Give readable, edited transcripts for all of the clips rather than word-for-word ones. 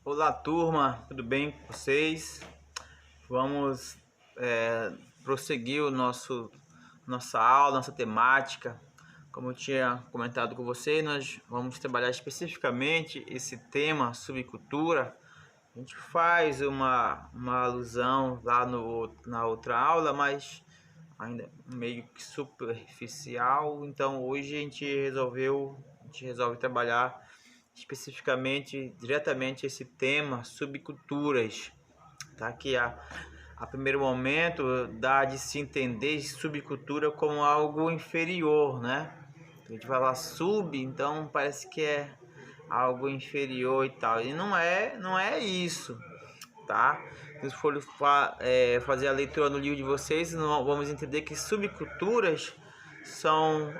Olá, turma, tudo bem com vocês? Vamos prosseguir nossa aula, nossa temática. Como eu tinha comentado com você, nós vamos trabalhar especificamente esse tema subcultura. A gente faz uma alusão lá na outra aula, mas ainda meio que superficial. Então hoje a gente resolve trabalhar especificamente, diretamente esse tema, subculturas, tá? Que a primeiro momento dá de se entender subcultura como algo inferior, né? A gente fala sub, então parece que é algo inferior e tal. E não é isso, tá? Se for fazer a leitura no livro de vocês, vamos entender que subculturas são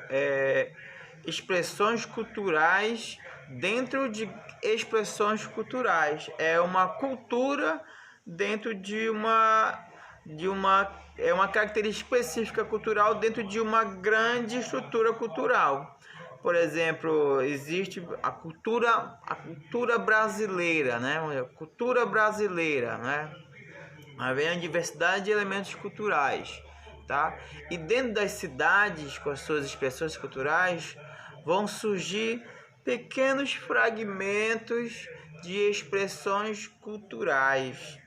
expressões culturais dentro de expressões culturais. É uma cultura dentro de uma característica específica cultural dentro de uma grande estrutura cultural. Por exemplo, existe a cultura brasileira, né? A cultura brasileira, né? Aí vem a diversidade de elementos culturais, tá? E dentro das cidades, com as suas expressões culturais, vão surgir pequenos fragmentos de expressões culturais,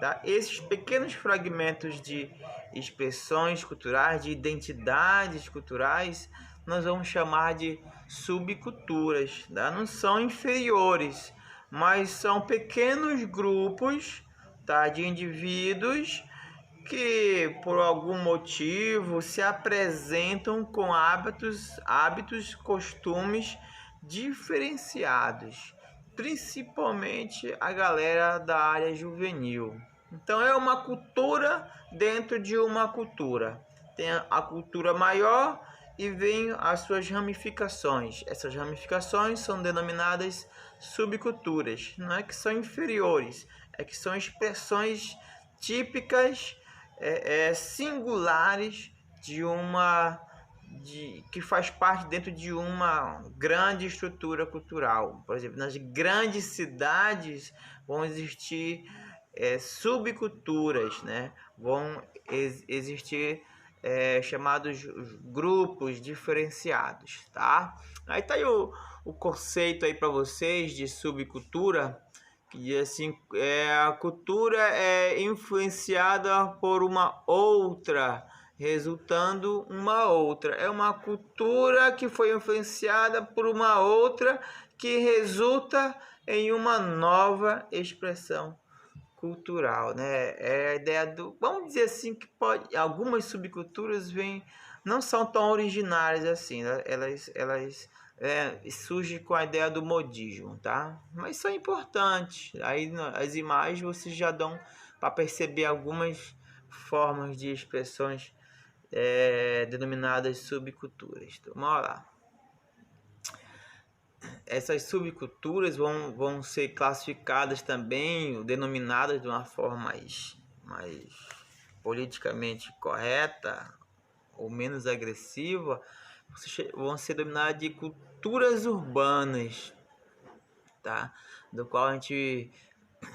tá? Esses pequenos fragmentos de expressões culturais, de identidades culturais, nós vamos chamar de subculturas, tá? Não são inferiores, mas são pequenos grupos, tá, de indivíduos que por algum motivo se apresentam com hábitos, costumes diferenciados, principalmente a galera da área juvenil. Então é uma cultura dentro de uma cultura. Tem a cultura maior e vem as suas ramificações. Essas ramificações são denominadas subculturas. Não é que são inferiores, é que são expressões típicas, singulares que faz parte dentro de uma grande estrutura cultural. Por exemplo, nas grandes cidades vão existir subculturas, né? Vão existir chamados grupos diferenciados, tá? Aí tá aí o conceito aí para vocês de subcultura, que assim a cultura é influenciada por uma outra, resultando uma outra. É uma cultura que foi influenciada por uma outra que resulta em uma nova expressão cultural, né? É a ideia do, vamos dizer assim, que pode, algumas subculturas não são tão originárias assim, né? Elas surgem com a ideia do modismo, tá? Mas são importantes. Aí as imagens vocês já dão para perceber algumas formas de expressões denominadas subculturas. Então, vamos lá. Essas subculturas vão ser classificadas também, denominadas de uma forma mais politicamente correta ou menos agressiva, vão ser denominadas de culturas urbanas, tá? Do qual a gente,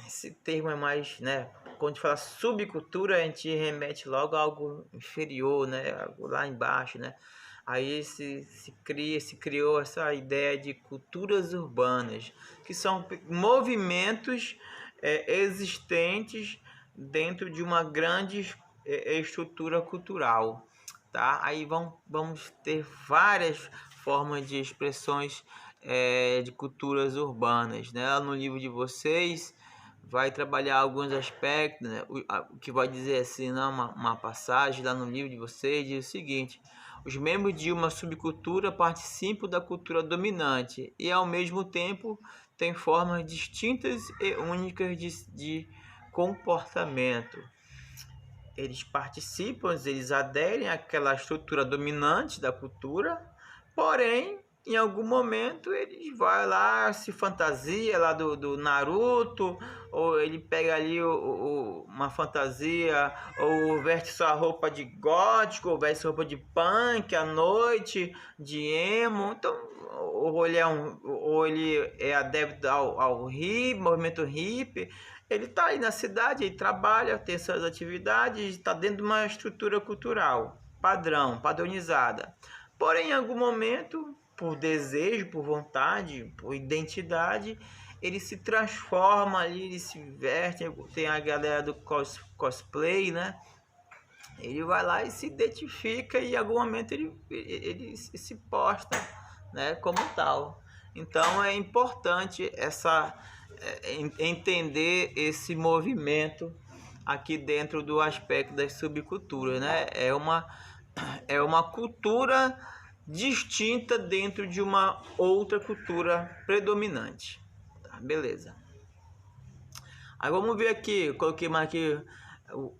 esse termo é mais, né? Quando a gente fala subcultura, a gente remete logo a algo inferior, né? Algo lá embaixo, né? Aí se criou essa ideia de culturas urbanas, que são movimentos existentes dentro de uma grande estrutura cultural, tá? Aí vamos ter várias formas de expressões de culturas urbanas, né? Lá no livro de vocês vai trabalhar alguns aspectos, né? O que vai dizer assim, né? Uma passagem lá no livro de vocês diz o seguinte: os membros de uma subcultura participam da cultura dominante e, ao mesmo tempo, têm formas distintas e únicas de comportamento. Eles participam, eles aderem àquela estrutura dominante da cultura, porém, em algum momento eles vão lá, se fantasia lá do Naruto, ou ele pega ali uma fantasia, ou veste sua roupa de gótico, ou veste roupa de punk à noite, de emo. Então, ou ele é adepto ao hippie, movimento hippie. Ele está aí na cidade, ele trabalha, tem suas atividades, está dentro de uma estrutura cultural padronizada. Porém, em algum momento, por desejo, por vontade, por identidade, ele se transforma ali, ele se veste. Tem a galera do cosplay, né? Ele vai lá e se identifica e em algum momento ele se posta, né, como tal. Então é importante entender esse movimento aqui dentro do aspecto das subculturas, né? É uma cultura distinta dentro de uma outra cultura predominante. Tá, beleza. Aí vamos ver aqui, eu coloquei mais aqui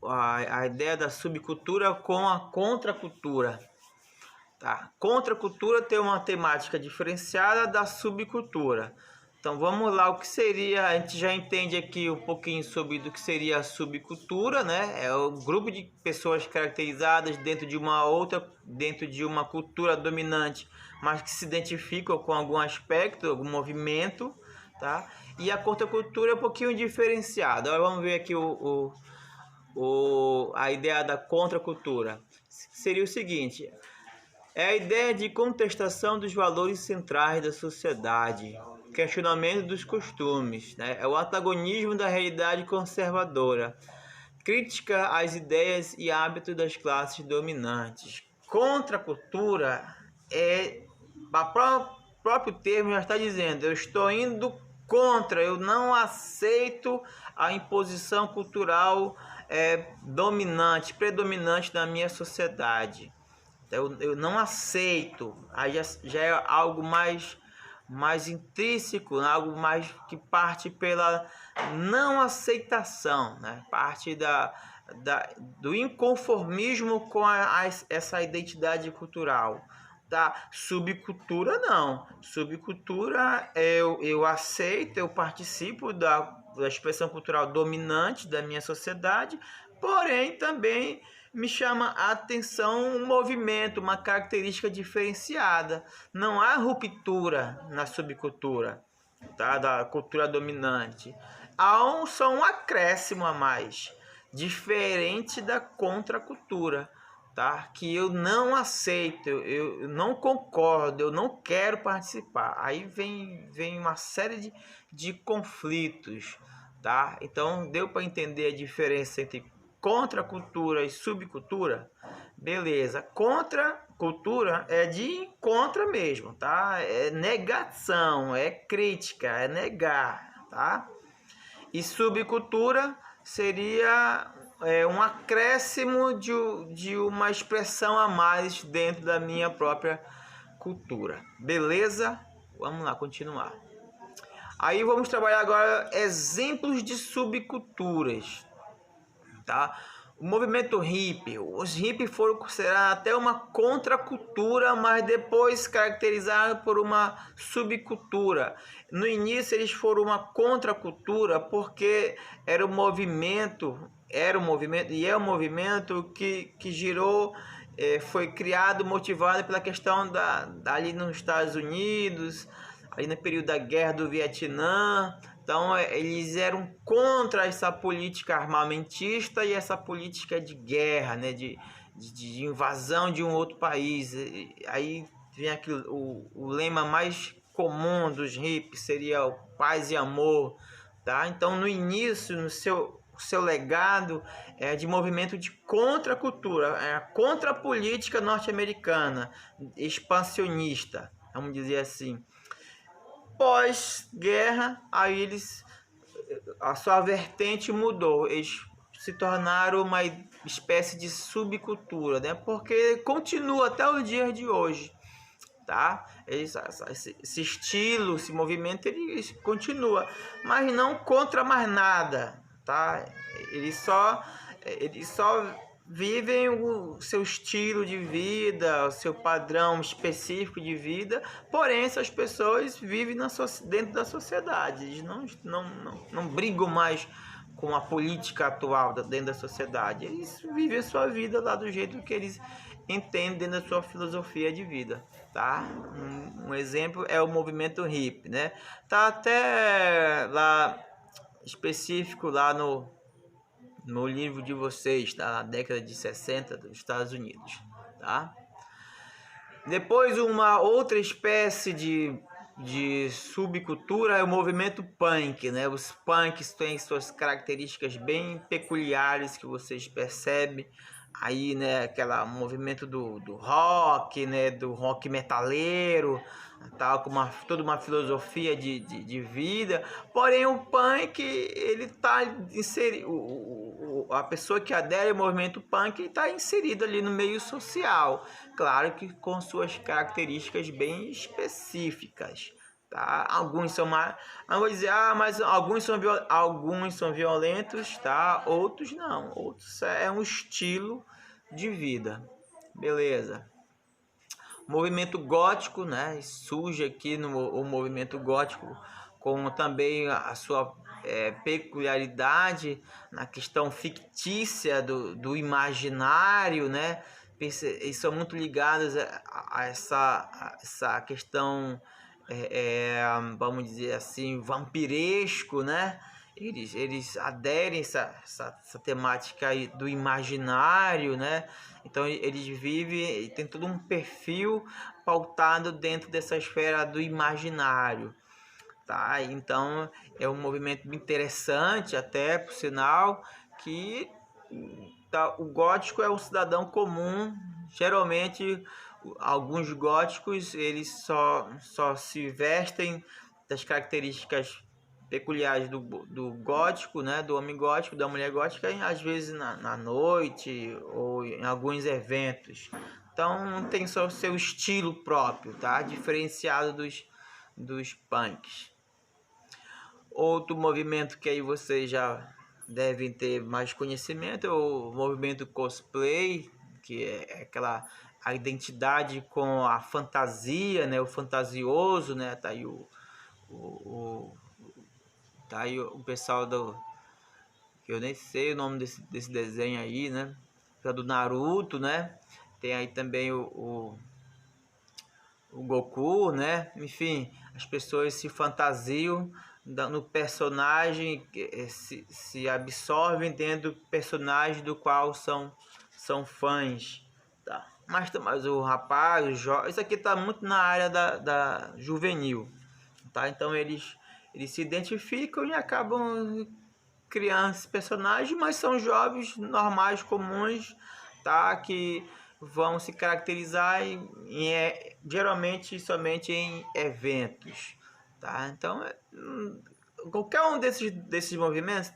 a ideia da subcultura com a contracultura. Tá? Contracultura tem uma temática diferenciada da subcultura. Então vamos lá, o que seria, a gente já entende aqui um pouquinho sobre do que seria a subcultura, né? É o grupo de pessoas caracterizadas dentro de uma cultura dominante, mas que se identificam com algum aspecto, algum movimento, tá? E a contracultura é um pouquinho diferenciada. Agora vamos ver aqui a ideia da contracultura. Seria o seguinte: é a ideia de contestação dos valores centrais da sociedade, questionamento dos costumes, né? É o antagonismo da realidade conservadora, crítica às ideias e hábitos das classes dominantes. Contracultura é, o próprio termo já está dizendo, eu estou indo contra, eu não aceito a imposição cultural dominante, predominante da minha sociedade. Eu não aceito. Aí já é algo mais intrínseco, algo mais que parte pela não aceitação, né? Parte do inconformismo com essa identidade cultural. Da subcultura, não. Subcultura, eu aceito, eu participo da expressão cultural dominante da minha sociedade, porém também me chama a atenção um movimento, uma característica diferenciada. Não há ruptura na subcultura, tá? Da cultura dominante. Há só um acréscimo a mais, diferente da contracultura, tá? Que eu não aceito, eu não concordo, eu não quero participar. Aí vem uma série de conflitos, tá? Então deu para entender a diferença entre contracultura e subcultura? Beleza. Contracultura é de contra mesmo, tá? É negação, é crítica, é negar, tá? E subcultura seria um acréscimo de uma expressão a mais dentro da minha própria cultura. Beleza? Vamos lá, continuar. Aí vamos trabalhar agora exemplos de subculturas. Tá? O movimento hippie, os hippies foram considerados até uma contracultura, mas depois caracterizados por uma subcultura. No início eles foram uma contracultura porque era um movimento que girou, foi criado, motivado pela questão ali nos Estados Unidos, ali no período da Guerra do Vietnã. Então, eles eram contra essa política armamentista e essa política de guerra, né? de invasão de um outro país. Aí vem o lema mais comum dos hippies, seria o paz e amor. Tá? Então, no início, no seu legado de movimento de contracultura, contra a política norte-americana, expansionista, vamos dizer assim. Pós-guerra, aí a sua vertente mudou, eles se tornaram uma espécie de subcultura, né? Porque continua até os dias de hoje, tá? Esse estilo, esse movimento, ele continua, mas não contra mais nada, tá? Eles só vivem o seu estilo de vida, o seu padrão específico de vida, porém essas pessoas vivem dentro da sociedade, eles não brigam mais com a política atual dentro da sociedade, eles vivem a sua vida lá do jeito que eles entende dentro da sua filosofia de vida, tá? Um exemplo é o movimento hippie, né? Tá até lá específico lá no livro de vocês, tá? Na década de 60 dos Estados Unidos, tá? Depois, uma outra espécie de subcultura é o movimento punk, né? Os punks têm suas características bem peculiares que vocês percebem aí, né? Aquele movimento do rock, né? Do rock metaleiro, tal, com toda uma filosofia de vida. Porém, o punk, ele tá inserido, a pessoa que adere ao movimento punk está inserida ali no meio social, claro que com suas características bem específicas, tá? Alguns são mais, não vou dizer, mas alguns são violentos, tá? Outros não, outros é um estilo de vida, beleza? Movimento gótico, né? Surge aqui o movimento gótico com também a sua peculiaridade na questão fictícia do imaginário, né? Eles são muito ligados a essa questão, vamos dizer assim, vampiresco, né? Eles aderem a essa temática aí do imaginário, né? Então eles vivem, tem todo um perfil pautado dentro dessa esfera do imaginário, tá? Então é um movimento interessante, até por sinal, que tá, o gótico é um cidadão comum. Geralmente alguns góticos eles só se vestem das características peculiares do gótico, né, do homem gótico, da mulher gótica, às vezes na noite ou em alguns eventos. Então tem só o seu estilo próprio, tá? Diferenciado dos punks. Outro movimento que aí vocês já devem ter mais conhecimento é o movimento cosplay, que é aquela a identidade com a fantasia, né, o fantasioso, né? Tá aí tá aí o pessoal eu nem sei o nome desse desenho aí, né? Do Naruto, né? Tem aí também o Goku, né? Enfim, as pessoas se fantasiam no personagem, se absorvem dentro do personagem do qual são fãs, tá? Mas o rapaz, o jovem, isso aqui tá muito na área da juvenil, tá? Então eles se identificam e acabam criando esse personagem, mas são jovens normais, comuns, tá? Que vão se caracterizar geralmente somente em eventos, tá? Então qualquer um desses movimentos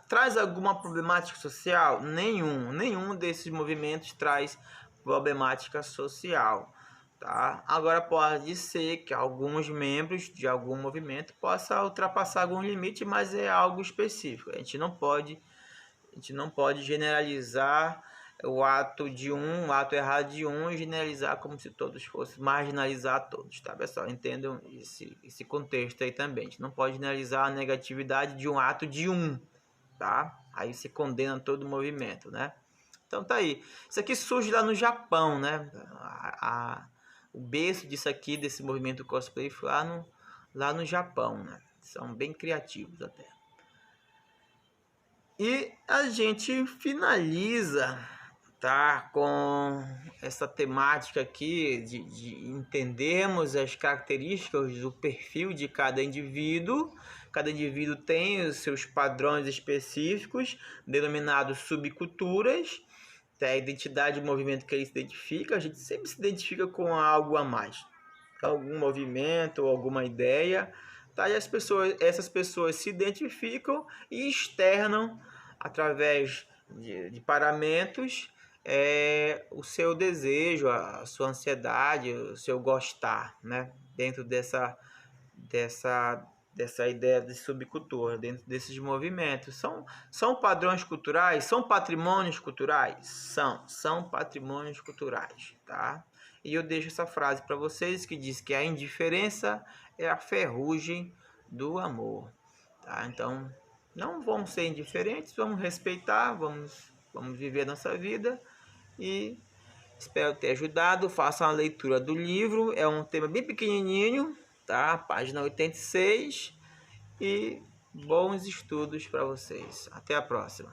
traz alguma problemática social? Nenhum desses movimentos traz problemática social, tá? Agora pode ser que alguns membros de algum movimento possam ultrapassar algum limite, mas é algo específico. A gente não pode generalizar o ato errado de um e generalizar como se todos fossem marginalizar todos, tá, pessoal? Entendam esse contexto aí também. A gente não pode generalizar a negatividade de um ato de um, tá? Aí se condena todo o movimento, né? Então tá aí. Isso aqui surge lá no Japão, né? O berço disso aqui, desse movimento cosplay, foi lá no Japão, né? São bem criativos até. E a gente finaliza, tá, com essa temática aqui de entendermos as características do perfil de cada indivíduo. Cada indivíduo tem os seus padrões específicos, denominados subculturas. Tem a identidade do movimento que ele se identifica. A gente sempre se identifica com algo a mais, algum movimento, alguma ideia, tá? E essas pessoas se identificam e externam através de paramentos o seu desejo, a sua ansiedade, o seu gostar, né? Dentro dessa ideia de subcultura, dentro desses movimentos. São padrões culturais? São patrimônios culturais? São patrimônios culturais, tá? E eu deixo essa frase para vocês que diz que a indiferença é a ferrugem do amor, tá? Então, não vamos ser indiferentes, vamos respeitar, vamos viver a nossa vida e Espero ter ajudado. Façam a leitura do livro. É um tema bem pequenininho, tá? Página 86. E bons estudos para vocês. Até a próxima.